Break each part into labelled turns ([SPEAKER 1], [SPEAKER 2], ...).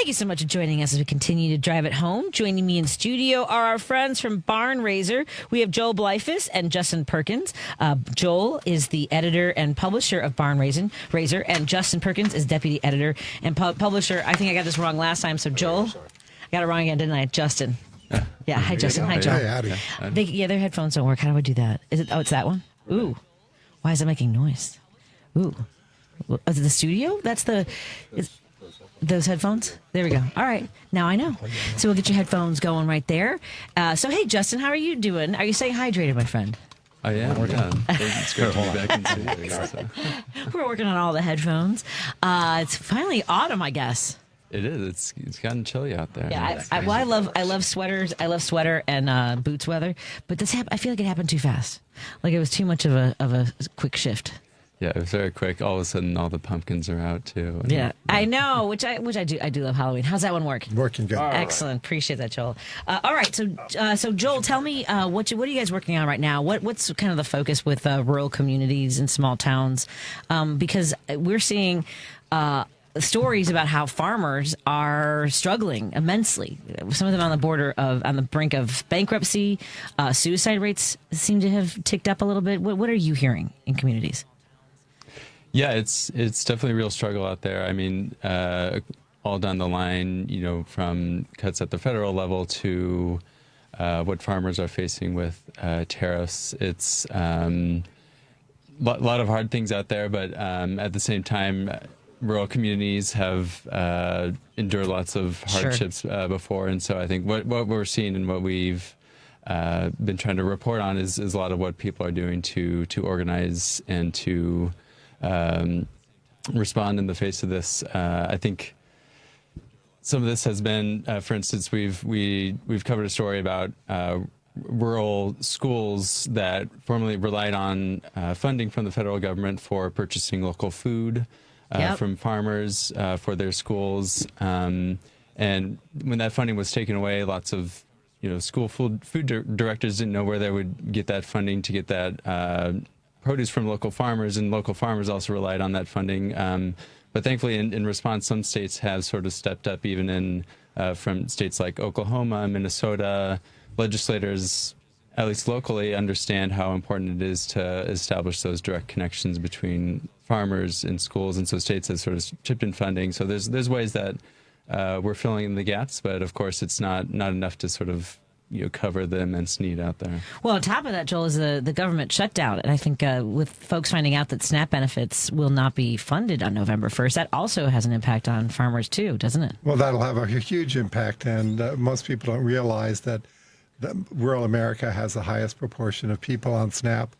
[SPEAKER 1] you so much for joining us as we continue to drive it home. Joining me in studio are our friends from Barn Raiser. We have Joel Bleifuss and Justin Perkins. Joel is the editor and publisher of Barn Raiser, and Justin Perkins is deputy editor and publisher. I think I got this wrong last time, so Joel, I got it wrong again, didn't I? Justin. Yeah, hi, Justin. Hi, Joel. Their headphones don't work. How do I do that? Is it? Oh, it's that one? Ooh. Why is it making noise? Ooh. Is it the studio? That's those headphones? There we go. All right. Now I know. So we'll get your headphones going right there. So, hey, Justin, how are you doing? Are you staying hydrated, my friend?
[SPEAKER 2] I am. It's great to be back in studio. So.
[SPEAKER 1] We're working on all the headphones. It's finally autumn, I guess.
[SPEAKER 2] It is. It's gotten chilly out there.
[SPEAKER 1] Yeah, I love sweaters. I love sweater and boots weather. But I feel like it happened too fast. Like it was too much of a quick shift.
[SPEAKER 2] Yeah, it was very quick. All of a sudden, all the pumpkins are out too.
[SPEAKER 1] Yeah, I know. Which I do. I do love Halloween. How's that one work?
[SPEAKER 3] Working good.
[SPEAKER 1] Excellent. Appreciate that, Joel. All right. So Joel, tell me what are you guys working on right now? What's kind of the focus with rural communities and small towns? Because we're seeing stories about how farmers are struggling immensely. Some of them on the brink of bankruptcy. Suicide rates seem to have ticked up a little bit. What are you hearing in communities?
[SPEAKER 2] Yeah, it's definitely a real struggle out there. I mean, all down the line, from cuts at the federal level to what farmers are facing with tariffs. It's a lot of hard things out there, but at the same time, rural communities have endured lots of hardships before, and so I think what we're seeing and what we've been trying to report on is a lot of what people are doing to organize and to respond in the face of this. I think some of this has been, for instance, we've covered a story about rural schools that formerly relied on funding from the federal government for purchasing local food from farmers for their schools, and when that funding was taken away, lots of school food directors didn't know where they would get that funding to get that produce from local farmers, and local farmers also relied on that funding. But thankfully, in response, some states have sort of stepped up, even from states like Oklahoma, Minnesota. Legislators, at least locally, understand how important it is to establish those direct connections between farmers and schools, and so states have sort of chipped in funding. So there's ways that we're filling in the gaps, but of course, it's not enough to sort of cover the immense need out there.
[SPEAKER 1] Well, on top of that, Joel, is the government shutdown. And I think with folks finding out that SNAP benefits will not be funded on November 1st, that also has an impact on farmers too, doesn't it?
[SPEAKER 3] Well, that'll have a huge impact. And most people don't realize that rural America has the highest proportion of people on SNAP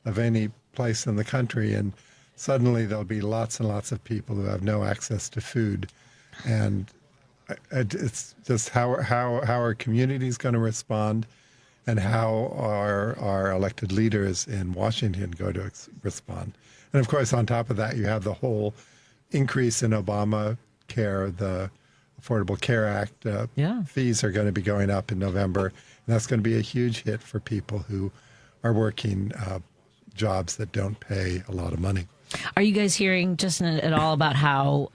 [SPEAKER 3] of any place in the country. And suddenly there'll be lots and lots of people who have no access to food. And it's just how our communities going to respond, and how our elected leaders in Washington go to respond. And of course, on top of that, you have the whole increase in Obamacare, the Affordable Care Act. Fees are going to be going up in November, and that's going to be a huge hit for people who are working jobs that don't pay a lot of money.
[SPEAKER 1] Are you guys hearing, Justin, at all about how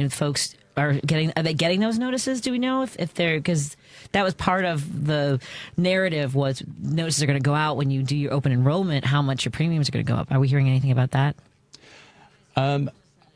[SPEAKER 1] folks are they getting those notices? Do we know if they're, because that was part of the narrative, was notices are going to go out when you do your open enrollment, how much your premiums are going to go up. Are we hearing anything about that?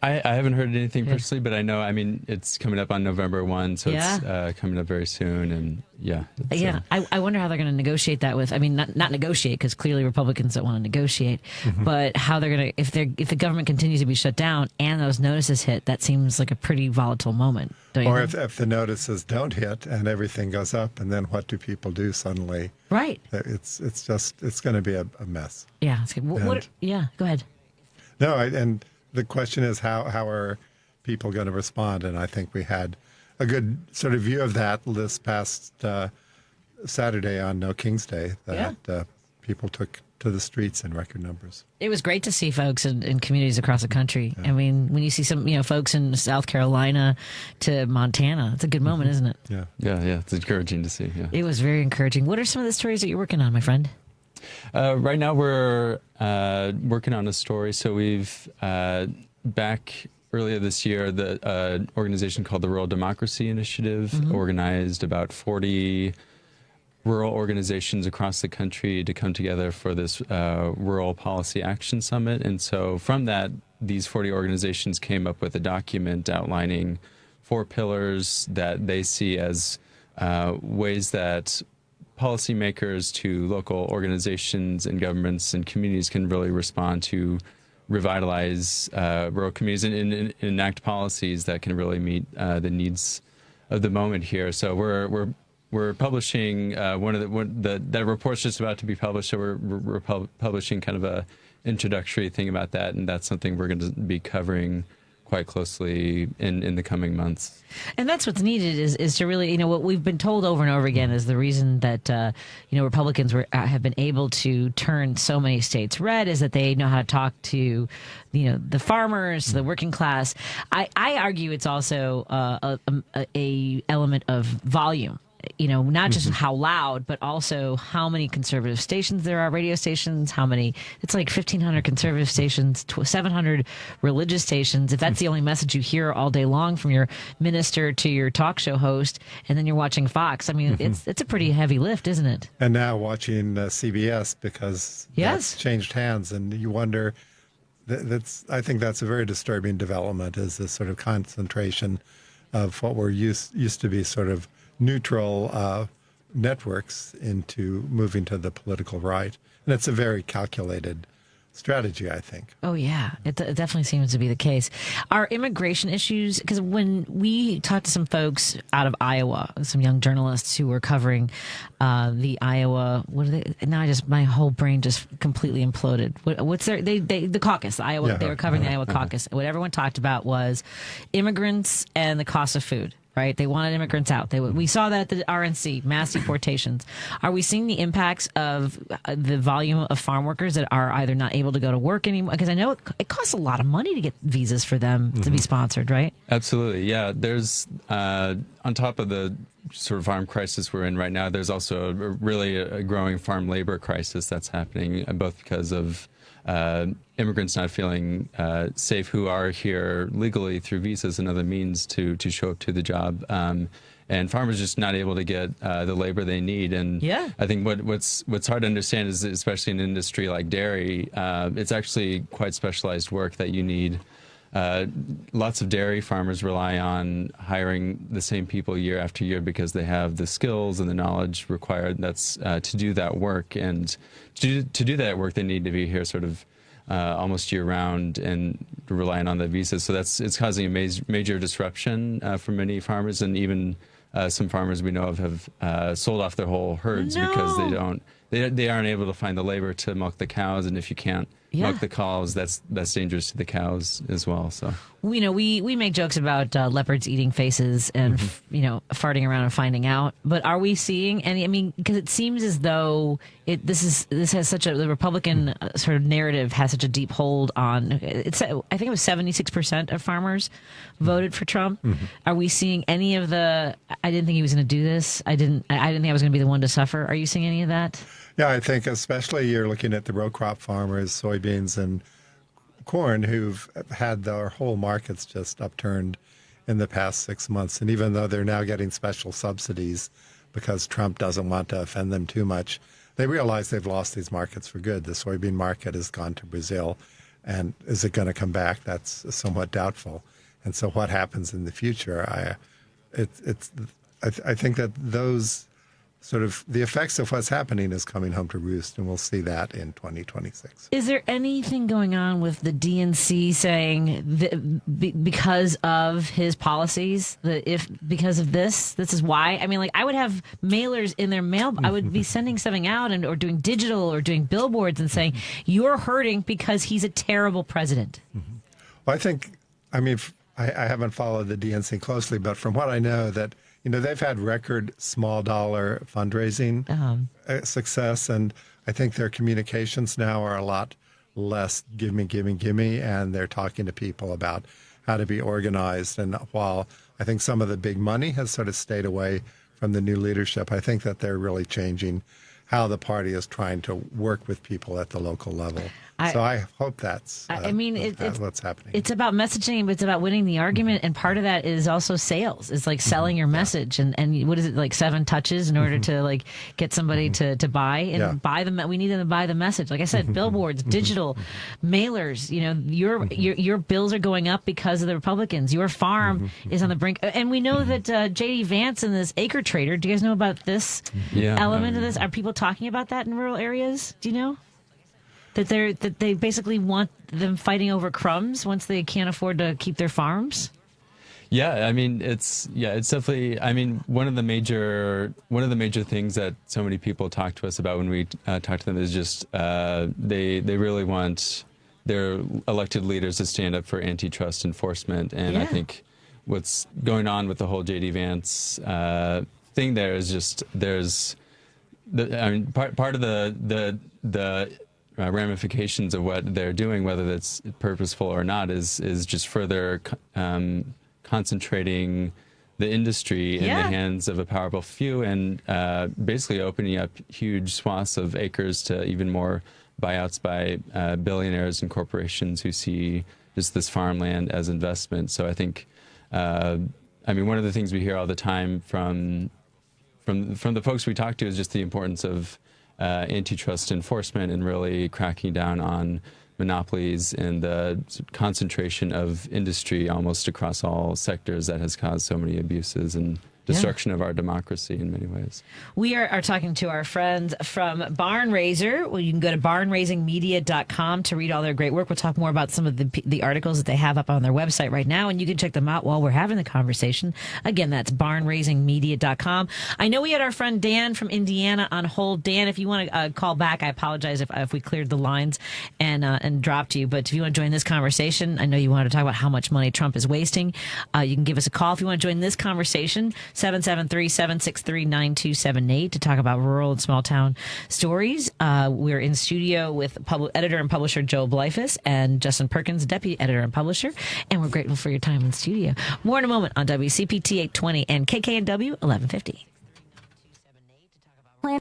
[SPEAKER 2] I haven't heard anything personally, but I know, it's coming up on November 1, so it's coming up very soon, and
[SPEAKER 1] I wonder how they're going to negotiate that with, not negotiate, because clearly Republicans don't want to negotiate, but how they're going to, if the government continues to be shut down and those notices hit, that seems like a pretty volatile moment, don't you think?
[SPEAKER 3] If the notices don't hit and everything goes up, and then what do people do suddenly?
[SPEAKER 1] Right.
[SPEAKER 3] It's going to be a mess.
[SPEAKER 1] Yeah. It's good. Go ahead.
[SPEAKER 3] No, and the question is how are people going to respond? And I think we had a good sort of view of that this past Saturday on No King's Day, that people took to the streets in record numbers.
[SPEAKER 1] It was great to see folks in communities across the country. Yeah. When you see some folks in South Carolina to Montana, it's a good moment, isn't it?
[SPEAKER 3] Yeah.
[SPEAKER 2] It's encouraging to see. Yeah.
[SPEAKER 1] It was very encouraging. What are some of the stories that you're working on, my friend?
[SPEAKER 2] Right now we're working on a story. So we've back earlier this year, the organization called the Rural Democracy Initiative organized about 40 rural organizations across the country to come together for this Rural Policy Action Summit. And so from that, these 40 organizations came up with a document outlining 4 pillars that they see as ways that policymakers to local organizations and governments and communities can really respond to revitalize rural communities and enact policies that can really meet the needs of the moment here. So we're publishing that report's just about to be published. So we're publishing kind of a introductory thing about that, and that's something we're going to be covering quite closely in the coming months.
[SPEAKER 1] And that's what's needed is to really, what we've been told over and over again is the reason that, Republicans have been able to turn so many states red is that they know how to talk to, the farmers, the working class. I argue it's also a element of volume. Not just how loud, but also how many conservative stations there are, radio stations, it's like 1,500 conservative stations, 700 religious stations. If that's the only message you hear all day long from your minister to your talk show host, and then you're watching Fox, it's a pretty heavy lift, isn't it?
[SPEAKER 3] And now watching CBS because that's changed hands, and you wonder, I think that's a very disturbing development, is this sort of concentration of what were used to be sort of neutral networks into moving to the political right. And it's a very calculated strategy, I think.
[SPEAKER 1] Oh, yeah. It definitely seems to be the case. Our immigration issues, because when we talked to some folks out of Iowa, some young journalists who were covering the Iowa, my whole brain just completely imploded. What's the caucus, Iowa, they were covering the Iowa caucus. What everyone talked about was immigrants and the cost of food. Right, they wanted immigrants out. We saw that at the RNC, mass deportations. Are we seeing the impacts of the volume of farm workers that are either not able to go to work anymore? Because I know it costs a lot of money to get visas for them to be sponsored, right?
[SPEAKER 2] Absolutely, yeah. There's on top of the sort of farm crisis we're in right now, there's also a growing farm labor crisis that's happening, both because of immigrants not feeling safe who are here legally through visas and other means to show up to the job, and farmers just not able to get the labor they need. And I think what's hard to understand is, especially in an industry like dairy, it's actually quite specialized work that you need. Lots of dairy farmers rely on hiring the same people year after year because they have the skills and the knowledge required to do that work. And to do that work, they need to be here sort of almost year round and relying on the visas. So it's causing a major disruption for many farmers, and even some farmers we know of have sold off their whole herds because they aren't able to find the labor to milk the cows, and if you can't milk the cows, that's dangerous to the cows as well. So
[SPEAKER 1] we make jokes about leopards eating faces and farting around and finding out. But are we seeing any? Because it seems as though this has such the Republican sort of narrative has such a deep hold on. I think it was 76% of farmers voted for Trump. Are we seeing any of the? I didn't think he was going to do this. I didn't think I was going to be the one to suffer. Are you seeing any of that?
[SPEAKER 3] Yeah, I think especially you're looking at the row crop farmers, soybeans and corn, who've had their whole markets just upturned in the past 6 months. And even though they're now getting special subsidies because Trump doesn't want to offend them too much, they realize they've lost these markets for good. The soybean market has gone to Brazil. And is it going to come back? That's somewhat doubtful. And so what happens in the future? I think that those sort of the effects of what's happening is coming home to roost, and we'll see that in 2026.
[SPEAKER 1] Is there anything going on with the DNC saying because of his policies, because of this is why? I would have mailers in their mail. I would be sending something out or doing digital or doing billboards and saying, you're hurting because he's a terrible president.
[SPEAKER 3] Well, I haven't followed the DNC closely, but from what I know that, they've had record small dollar fundraising success, and I think their communications now are a lot less give me, and they're talking to people about how to be organized. And while I think some of the big money has sort of stayed away from the new leadership, I think that they're really changing how the party is trying to work with people at the local level. So I hope that's it's what's happening.
[SPEAKER 1] It's about messaging, but it's about winning the argument. And part of that is also sales. It's like selling your message. And what is it, like 7 touches in order to like get somebody to buy and buy them. We need them to buy the message. Like I said, billboards, digital, mailers, your bills are going up because of the Republicans. Your farm is on the brink. And we know that J.D. Vance and this acre trader, do you guys know about this element of this? Are people talking about that in rural areas? Do you know? That they basically want them fighting over crumbs once they can't afford to keep their farms?
[SPEAKER 2] Yeah, I mean it's definitely, I mean, one of the major things that so many people talk to us about when we talk to them is just they really want their elected leaders to stand up for antitrust enforcement. And I think what's going on with the whole J.D. Vance thing there is just part of the ramifications of what they're doing, whether that's purposeful or not, is just further concentrating the industry in the hands of a powerful few, and basically opening up huge swaths of acres to even more buyouts by billionaires and corporations who see just this farmland as investment. So I think, one of the things we hear all the time from the folks we talk to is just the importance of antitrust enforcement and really cracking down on monopolies and the concentration of industry almost across all sectors that has caused so many abuses and destruction of our democracy in many ways.
[SPEAKER 1] We are talking to our friends from Barn Raiser. Well, you can go to barnraisingmedia.com to read all their great work. We'll talk more about some of the articles that they have up on their website right now, and you can check them out while we're having the conversation. Again, that's barnraisingmedia.com. I know we had our friend Dan from Indiana on hold. Dan, if you want to call back, I apologize if we cleared the lines and dropped you, but if you want to join this conversation, I know you wanted to talk about how much money Trump is wasting. You can give us a call if you want to join this conversation. 773-763-9278 to talk about rural and small town stories. We're in studio with editor and publisher Joe Bleifuss and Justin Perkins, deputy editor and publisher, and we're grateful for your time in studio. More in a moment on WCPT 820 and KKNW 1150.
[SPEAKER 4] A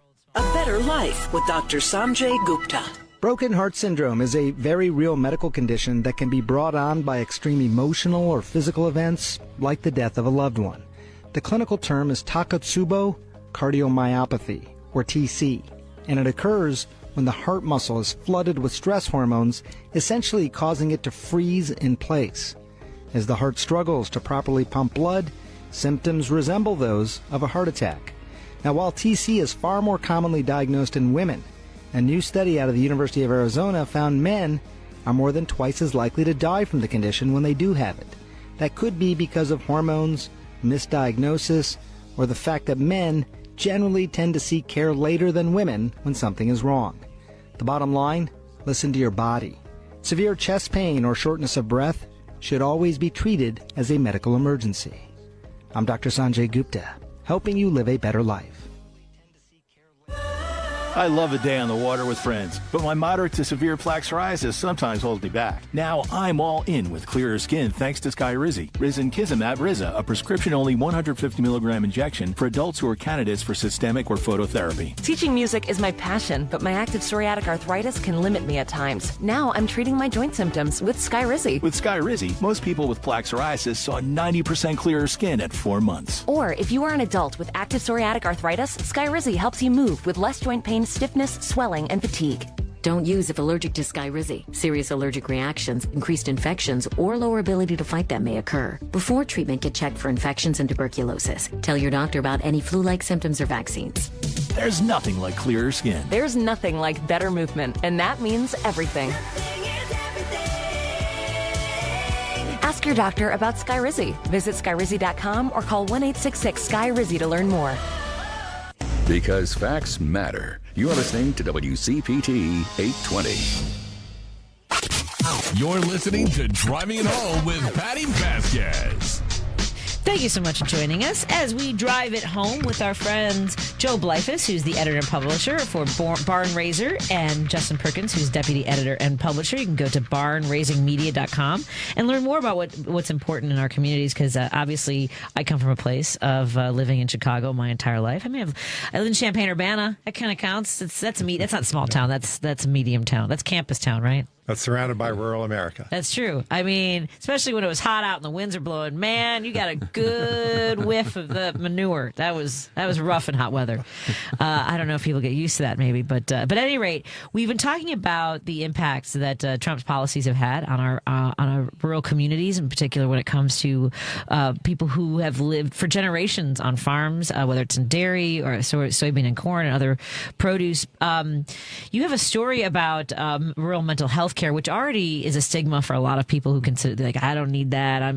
[SPEAKER 4] better life with Dr. Sanjay Gupta.
[SPEAKER 5] Broken heart syndrome is a very real medical condition that can be brought on by extreme emotional or physical events like the death of a loved one. The clinical term is Takotsubo cardiomyopathy, or TC, and it occurs when the heart muscle is flooded with stress hormones, essentially causing it to freeze in place. As the heart struggles to properly pump blood, symptoms resemble those of a heart attack. Now, while TC is far more commonly diagnosed in women, a new study out of the University of Arizona found men are more than twice as likely to die from the condition when they do have it. That could be because of hormones, misdiagnosis, or the fact that men generally tend to seek care later than women when something is wrong. The bottom line, listen to your body. Severe chest pain or shortness of breath should always be treated as a medical emergency. I'm Dr. Sanjay Gupta, helping you live a better life.
[SPEAKER 6] I love a day on the water with friends, but my moderate to severe plaque psoriasis sometimes holds me back. Now I'm all in with clearer skin thanks to Skyrizi. Risankizumab Riza, a prescription-only 150 milligram injection for adults who are candidates for systemic or phototherapy.
[SPEAKER 7] Teaching music is my passion, but my active psoriatic arthritis can limit me at times. Now I'm treating my joint symptoms with Skyrizi.
[SPEAKER 6] With Skyrizi, most people with plaque psoriasis saw 90% clearer skin at 4 months.
[SPEAKER 7] Or if you are an adult with active psoriatic arthritis, Skyrizi helps you move with less joint pain, stiffness, swelling, and fatigue.
[SPEAKER 8] Don't use if allergic to Skyrizi. Serious allergic reactions, increased infections, or lower ability to fight them may occur. Before treatment, get checked for infections and tuberculosis. Tell your doctor about any flu-like symptoms or vaccines.
[SPEAKER 6] There's nothing like clearer skin.
[SPEAKER 7] There's nothing like better movement, and that means everything. Ask your doctor about Skyrizi. Visit Skyrizi.com or call 1-866-SKY-RIZI to learn more.
[SPEAKER 9] Because facts matter. You are listening to WCPT 820.
[SPEAKER 10] You're listening to Driving It Home with Patti Vasquez.
[SPEAKER 1] Thank you so much for joining us as we drive it home with our friends Joe Bleifuss, who's the editor and publisher for Barn Raiser, and Justin Perkins, who's deputy editor and publisher. You can go to barnraisingmedia.com and learn more about what's important in our communities, because obviously I come from a place of living in Chicago my entire life. I live in Champaign-Urbana. That kind of counts. That's not small town. That's medium town. That's campus town, right?
[SPEAKER 3] That's surrounded by rural America.
[SPEAKER 1] That's true. I mean, especially when it was hot out and the winds are blowing, man, you got a good whiff of the manure. That was rough in hot weather. I don't know if people get used to that, maybe, but at any rate, we've been talking about the impacts that Trump's policies have had on our rural communities, in particular when it comes to people who have lived for generations on farms, whether it's in dairy or soybean and corn and other produce. You have a story about rural mental health care, which already is a stigma for a lot of people who consider, like, I don't need that.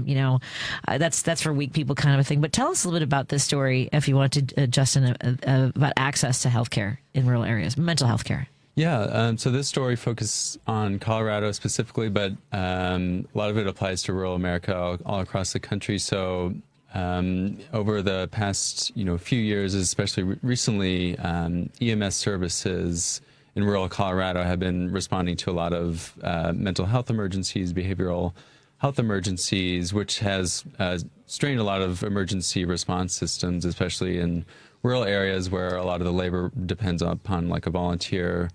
[SPEAKER 1] That's for weak people kind of a thing. But tell us a little bit about this story, if you want to, Justin, about access to health care in rural areas, mental health care.
[SPEAKER 2] Yeah, so this story focuses on Colorado specifically, but a lot of it applies to rural America all across the country. So over the past few years, especially recently, EMS services in rural Colorado have been responding to a lot of mental health emergencies, behavioral health emergencies, which has strained a lot of emergency response systems, especially in rural areas where a lot of the labor depends upon like a volunteer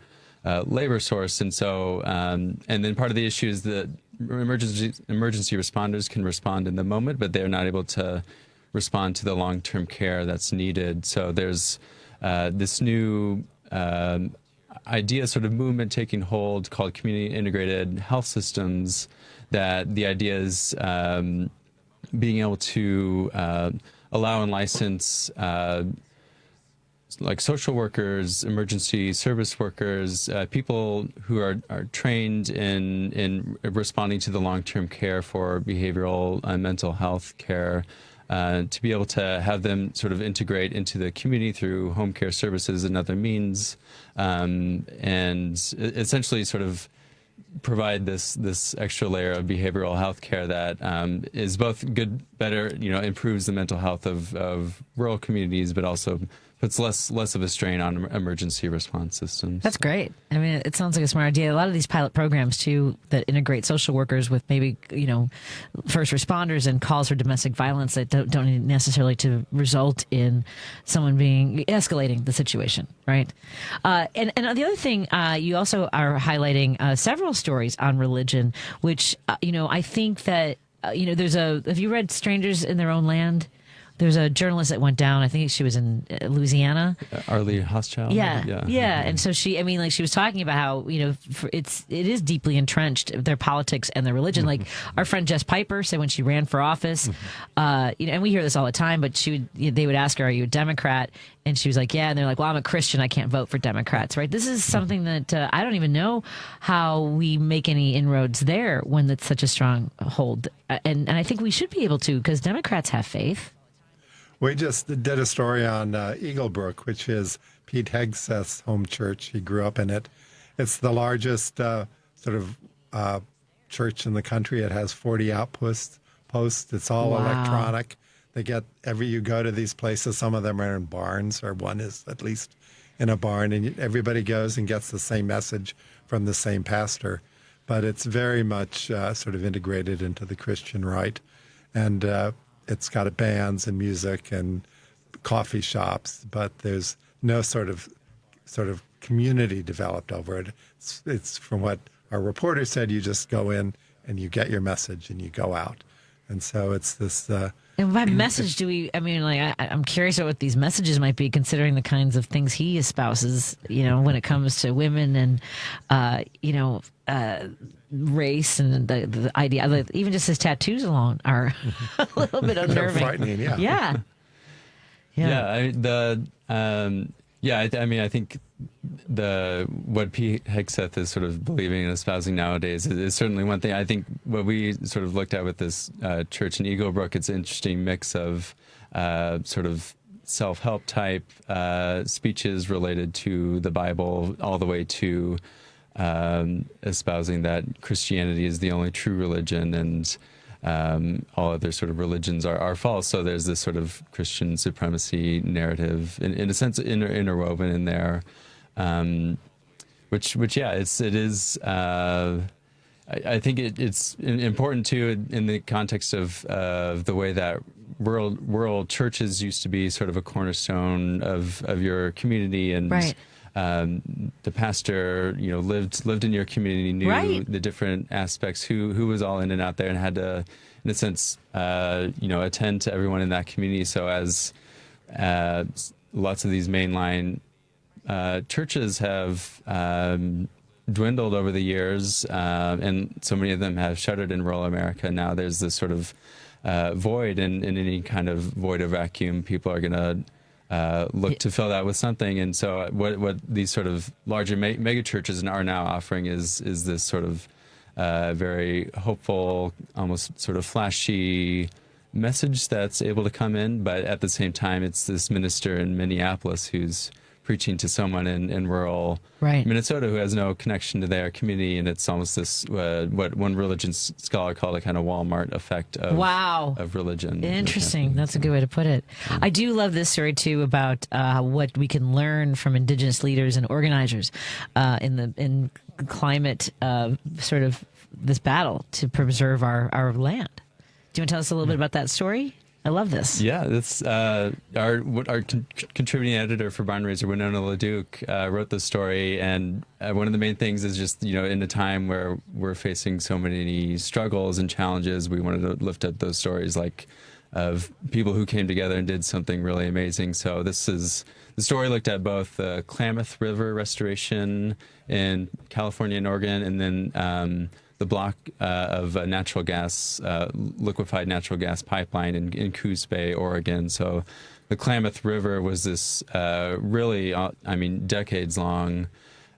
[SPEAKER 2] labor source. And so, and then part of the issue is that emergency responders can respond in the moment, but they're not able to respond to the long-term care that's needed. So there's this new idea, sort of movement taking hold called community integrated health systems, that the idea is being able to allow and license like social workers, emergency service workers, people who are trained in responding to the long-term care for behavioral and mental health care, to be able to have them sort of integrate into the community through home care services and other means, and essentially sort of provide this extra layer of behavioral health care that is both good, better, improves the mental health of rural communities, but also puts less of a strain on emergency response systems.
[SPEAKER 1] That's great. I mean, it sounds like a smart idea. A lot of these pilot programs, too, that integrate social workers with maybe, first responders and calls for domestic violence that don't need necessarily to result in someone escalating the situation, right? And the other thing, you also are highlighting several stories on religion, which, I think that, have you read Strangers in Their Own Land? There's a journalist that went down. I think she was in Louisiana.
[SPEAKER 2] Arlie Hochschild.
[SPEAKER 1] Yeah. And so she was talking about how it is deeply entrenched, their politics and their religion. Like our friend Jess Piper said when she ran for office, and we hear this all the time. But they would ask her, "Are you a Democrat?" And she was like, "Yeah." And they're like, "Well, I'm a Christian. I can't vote for Democrats." Right? This is something that I don't even know how we make any inroads there when it's such a strong hold. And I think we should be able to, because Democrats have faith.
[SPEAKER 3] We just did a story on Eaglebrook, which is Pete Hegseth's home church. He grew up in it. It's the largest church in the country. It has 40 outposts. It's all electronic. They get you go to these places. Some of them are in barns, or one is at least in a barn, and everybody goes and gets the same message from the same pastor. But it's very much sort of integrated into the Christian right, and it's got bands and music and coffee shops, but there's no sort of community developed over it. It's from what our reporter said, you just go in and you get your message and you go out. And so it's this...
[SPEAKER 1] and by message I'm curious about what these messages might be, considering the kinds of things he espouses, when it comes to women and, race and the idea. Even just his tattoos alone are a little bit unnerving.
[SPEAKER 3] Frightening, yeah.
[SPEAKER 2] I think what Pete Hegseth is sort of believing and espousing nowadays is certainly one thing. I think what we sort of looked at with this church in Eaglebrook, it's an interesting mix of sort of self-help type speeches related to the Bible, all the way to espousing that Christianity is the only true religion, and all other sort of religions are false. So there's this sort of Christian supremacy narrative, in a sense, interwoven in there, which yeah, it is. I think it's important too in the context of the way that rural churches used to be sort of a cornerstone of your community, and
[SPEAKER 1] right.
[SPEAKER 2] The pastor, lived in your community, knew
[SPEAKER 1] right.
[SPEAKER 2] the different aspects, who was all in and out there, and had to, in a sense, attend to everyone in that community. So as lots of these mainline churches have dwindled over the years, and so many of them have shuttered in rural America. Now there's this sort of void, and in any kind of void or vacuum, people are going to look to fill that with something. And so what these sort of larger mega churches are now offering is this sort of very hopeful, almost sort of flashy message that's able to come in. But at the same time, it's this minister in Minneapolis who's preaching to someone in rural
[SPEAKER 1] right.
[SPEAKER 2] Minnesota who has no connection to their community, and it's almost this what one religion scholar called a kind of Walmart effect of
[SPEAKER 1] wow.
[SPEAKER 2] of religion.
[SPEAKER 1] Interesting. That's a good way to put it. Yeah. I do love this story too about what we can learn from Indigenous leaders and organizers in climate sort of this battle to preserve our land. Do you want to tell us a little bit about that story? I love this.
[SPEAKER 2] Yeah, that's our contributing editor for Barn Raiser, Winona LaDuke, wrote this story, and one of the main things is just, in a time where we're facing so many struggles and challenges, we wanted to lift up those stories of people who came together and did something really amazing. So the story looked at both the Klamath River restoration in California and Oregon, and then the block of a natural gas, liquefied natural gas pipeline in Coos Bay, Oregon. So the Klamath River was this really, decades-long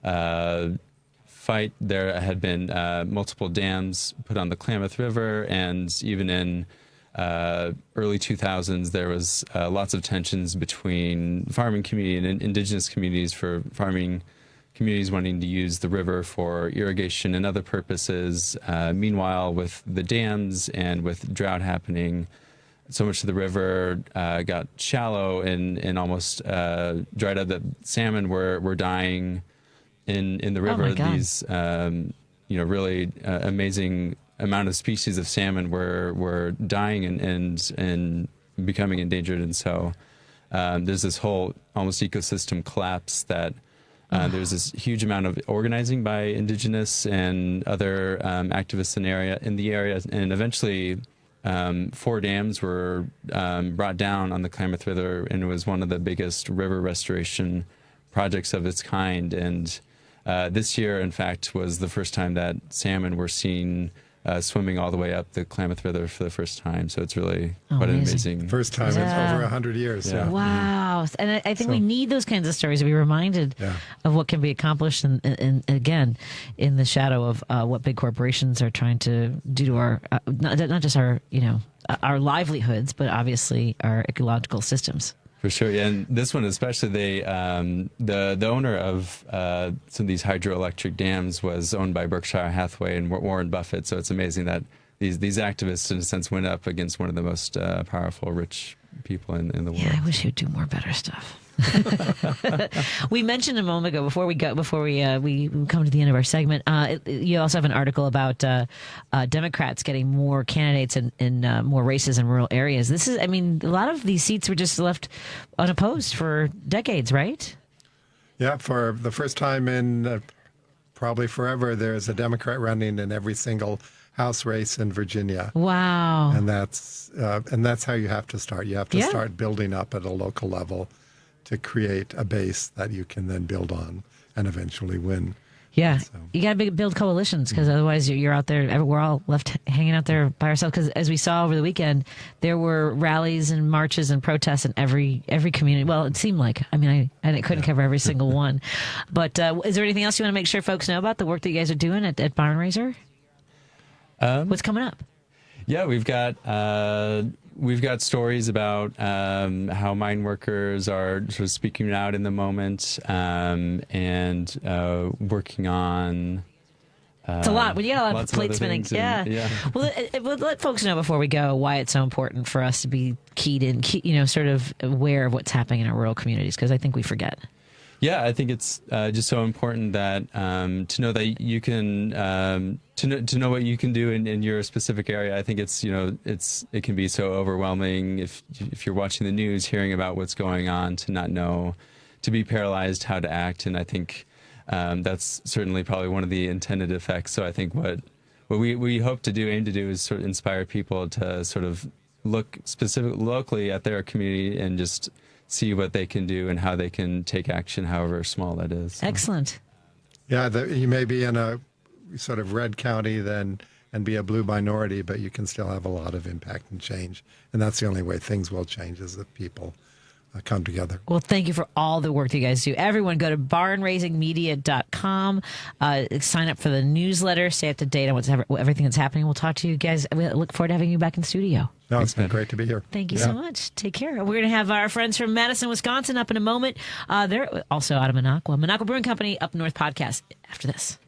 [SPEAKER 2] fight. There had been multiple dams put on the Klamath River, and even in early 2000s, there was lots of tensions between farming community and indigenous communities for farming communities wanting to use the river for irrigation and other purposes. Meanwhile, with the dams and with drought happening, so much of the river got shallow and almost dried up that salmon were dying in the river. These really amazing amount of species of salmon were dying and becoming endangered. And so there's this whole almost ecosystem collapse that there's this huge amount of organizing by indigenous and other activists in the area, and eventually 4 dams were brought down on the Klamath River, and it was one of the biggest river restoration projects of its kind. And this year, in fact, was the first time that salmon were seen swimming all the way up the Klamath River for the first time. So it's really quite an amazing.
[SPEAKER 3] First time in over 100 years.
[SPEAKER 2] Yeah.
[SPEAKER 1] Wow. And I think we need those kinds of stories to be reminded of what can be accomplished, and again, in the shadow of what big corporations are trying to do to our, not just our, our livelihoods, but obviously our ecological systems.
[SPEAKER 2] For sure, yeah. And this one especially, the owner of some of these hydroelectric dams was owned by Berkshire Hathaway and Warren Buffett. So it's amazing that these activists, in a sense, went up against one of the most powerful, rich people in the world.
[SPEAKER 1] Yeah, I wish he would do more better stuff. We mentioned a moment ago before we come to the end of our segment. You also have an article about Democrats getting more candidates in more races in rural areas. This is, a lot of these seats were just left unopposed for decades, right?
[SPEAKER 3] Yeah, for the first time in probably forever, there's a Democrat running in every single House race in Virginia.
[SPEAKER 1] Wow!
[SPEAKER 3] And that's how you have to start. You have to start building up at a local level to create a base that you can then build on and eventually win.
[SPEAKER 1] Yeah,
[SPEAKER 3] so.
[SPEAKER 1] You got to build coalitions, because otherwise you're out there. We're all left hanging out there by ourselves. Because as we saw over the weekend, there were rallies and marches and protests in every community. Well, it seemed like. I couldn't cover every single one. But is there anything else you want to make sure folks know about the work that you guys are doing at Barn Raiser? What's coming up?
[SPEAKER 2] Yeah, we've got stories about how mine workers are sort of speaking out in the moment, and working on
[SPEAKER 1] It's a lot. When you got a lot of
[SPEAKER 2] lots of
[SPEAKER 1] plate
[SPEAKER 2] other
[SPEAKER 1] spinning.
[SPEAKER 2] things
[SPEAKER 1] Yeah.
[SPEAKER 2] yeah.
[SPEAKER 1] Well, we'll let folks know before we go why it's so important for us to be keyed in, sort of aware of what's happening in our rural communities, because I think we forget.
[SPEAKER 2] Yeah, I think it's just so important that to know that you can to know what you can do in your specific area. I think it can be so overwhelming if you're watching the news, hearing about what's going on, to not know, to be paralyzed how to act. And I think that's certainly probably one of the intended effects. So I think what we hope to aim to do is sort of inspire people to sort of look locally at their community and just see what they can do and how they can take action, however small that is.
[SPEAKER 1] Excellent.
[SPEAKER 3] Yeah, you may be in a sort of red county and be a blue minority, but you can still have a lot of impact and change. And that's the only way things will change, is that people come together.
[SPEAKER 1] Well, thank you for all the work that you guys do. Everyone, go to barnraisingmedia.com. Sign up for the newsletter. Stay up to date on everything that's happening. We'll talk to you guys. We look forward to having you back in studio.
[SPEAKER 3] No, it's been great to be here.
[SPEAKER 1] Thank you so much. Take care. We're going to have our friends from Madison, Wisconsin up in a moment. They're also out of Minocqua. Minocqua Brewing Company Up North podcast after this.